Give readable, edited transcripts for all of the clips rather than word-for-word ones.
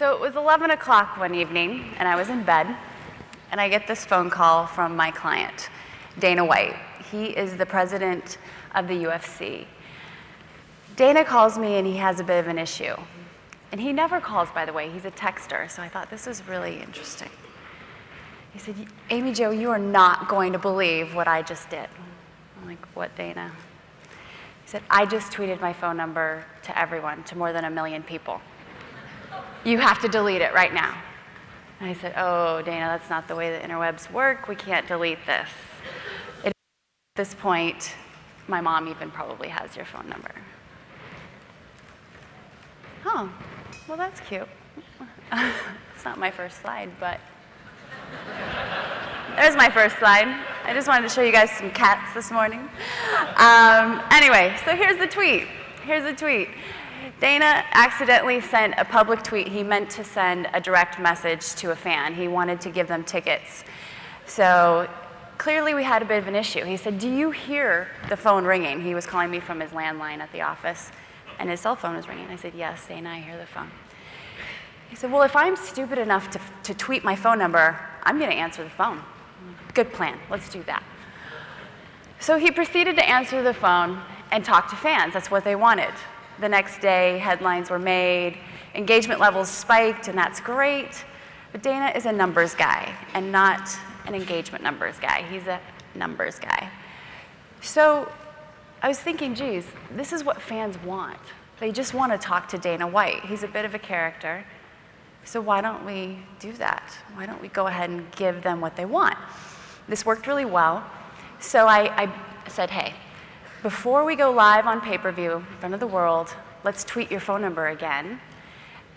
So it was 11 o'clock one evening, and I was in bed, and I get this phone call from my client, Dana White. He is the president of the UFC. Dana calls me, and he has a bit of an issue. And he never calls, by the way. He's a texter, so I thought this is really interesting. He said, Amy Jo, you are not going to believe what I just did. I'm like, what, Dana? He said, I just tweeted my phone number to everyone, to more than 1 million people. You have to delete it right now. And I said, oh, Dana, that's not the way the interwebs work. We can't delete this. At this point, my mom even probably has your phone number. Oh, well, that's cute. It's not my first slide, but there's my first slide. I just wanted to show you guys some cats this morning. Anyway, so here's the tweet. Here's the tweet. Dana accidentally sent a public tweet. He meant to send a direct message to a fan. He wanted to give them tickets. So clearly we had a bit of an issue. He said, do you hear the phone ringing? He was calling me from his landline at the office, and his cell phone was ringing. I said, yes, Dana, I hear the phone. He said, well, if I'm stupid enough to tweet my phone number, I'm going to answer the phone. Good plan. Let's do that. So he proceeded to answer the phone and talk to fans. That's what they wanted. The next day, headlines were made, engagement levels spiked, and that's great. But Dana is a numbers guy and not an engagement numbers guy. He's a numbers guy. So I was thinking, geez, this is what fans want. They just want to talk to Dana White. He's a bit of a character. So why don't we do that? Why don't we go ahead and give them what they want? This worked really well. So I said, hey, before we go live on pay-per-view in front of the world, let's tweet your phone number again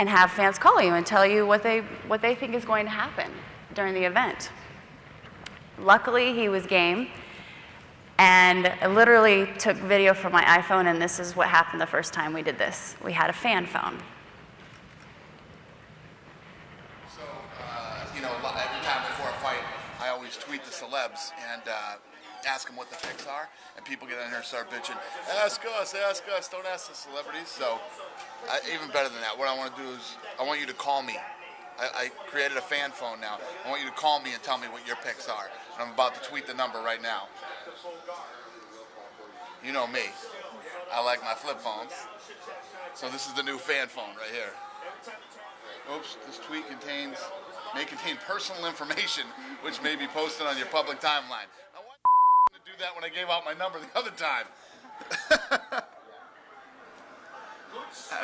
and have fans call you and tell you what they think is going to happen during the event. Luckily, he was game. And I literally took video from my iPhone, and this is what happened the first time we did this. We had a fan phone. So, every time before a fight, I always tweet the celebs and ask them what the picks are, and people get in here and start bitching, ask us, don't ask the celebrities. So, even better than that, what I want to do is, I want you to call me. I created a fan phone now. I want you to call me and tell me what your picks are. And I'm about to tweet the number right now. You know me. I like my flip phones. So this is the new fan phone right here. Oops, this tweet may contain personal information which may be posted on your public timeline. I want to do that when I gave out my number the other time.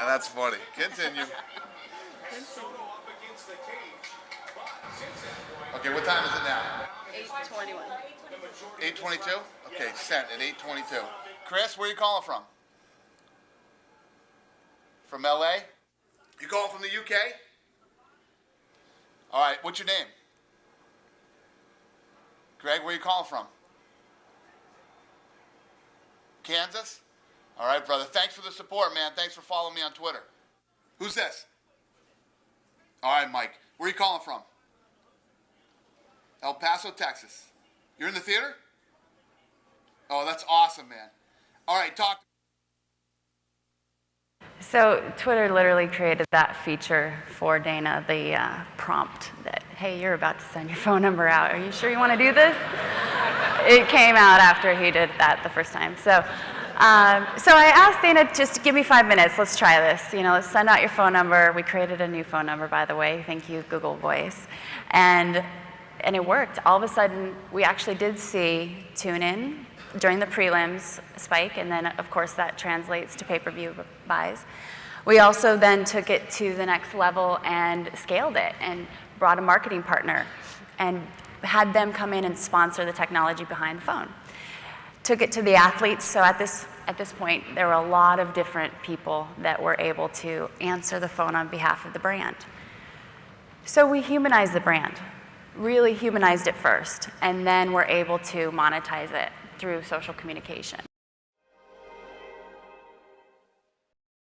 That's funny. Continue. Okay, what time is it now? 8:21. 8:22? Okay, sent at 8:22. Chris, where are you calling from? From LA? You calling from the UK? All right, what's your name? Greg, where are you calling from? Kansas? All right, brother. Thanks for the support, man. Thanks for following me on Twitter. Who's this? All right, Mike. Where are you calling from? El Paso, Texas. You're in the theater? Oh, that's awesome, man. All right, talk. So Twitter literally created that feature for Dana, the prompt that, hey, you're about to send your phone number out. Are you sure you want to do this? It came out after he did that the first time. So I asked Dana, just give me 5 minutes. Let's try this. Let's send out your phone number. We created a new phone number, by the way. Thank you, Google Voice. And it worked. All of a sudden, we actually did see tune-in during the prelims spike, and then, of course, that translates to pay-per-view buys. We also then took it to the next level and scaled it and brought a marketing partner and had them come in and sponsor the technology behind the phone. Took it to the athletes, so at this point, there were a lot of different people that were able to answer the phone on behalf of the brand. So we humanized the brand, really humanized it first, and then we're able to monetize it through social communication.